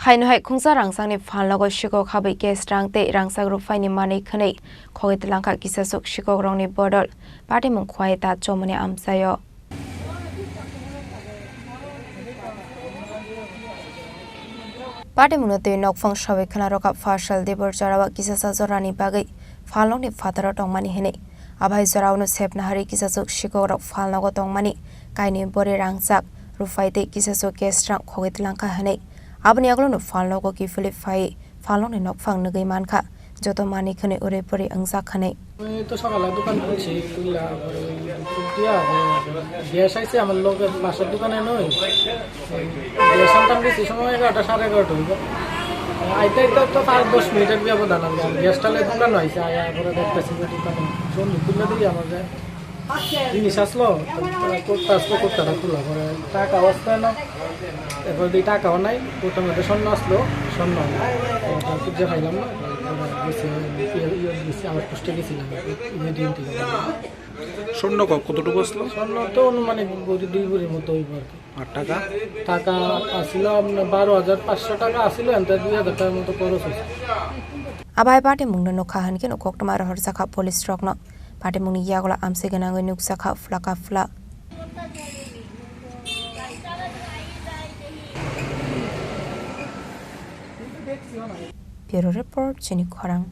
Phainohai Khungsa Rangsangni Phalnogo Sikok Habwi case rangte Rangchak-Ruphai ni Manwi khonwi twlangjakha kisasuk Sikok rongni bodol party mung khwai ta chomani amsayo. Party munote nokfang shawe khanaroka fashal debor jarawa kisasa jorani bagai Phalnogni fataro tongmani hene Abhai jorawno sepna hari kisasuk Sikok rok Phalnogo tongmani kaini bore Rangchak-Ruphai te kisasuk case rang twlangjakha hene Abni aglono Phalnogo ki Philippai Phalnogni nokfang nugai mankha joto mani khane ore pore angsa khane তো সকালে দোকান খুলছি খুললা দিয়া gas আইছে আমার লোকের পাশের দোকানে নই গ্যাস আনতাম বেশি সময় 11টা 11:30 হইব আইতে আইতে তো 5-10 মিনিটের ব্যবধান আছে গ্যাসটা লে দোকান হইছে আয়া পরে দেখতেছি যে দোকানে জন্য খুললা দিই আমার যায় জিনিস আসলো করতে খুললা পরে টাকা অবস্থায় না এরপর দিয়ে টাকাও নাই ওটার মধ্যে স্বর্ণ আসলো স্বর্ণ খুঁজে খাইলাম না আমার কষ্টে গেছিলাম স্বর্ণ কতটুকু আসলো স্বর্ণ তো অনুমানিক 2 ভরির মতো হইব আর টাকা টাকা আসছিল 12,500 টাকা আসছিল এতে 2,000 টাকার মতো খরচ হয়েছে Abai party mungno nokhahan kin okoktomar horsakha police rokno party mungni yagola amse ganangoi nuksakha flaka fla Bureau report Chini Khorang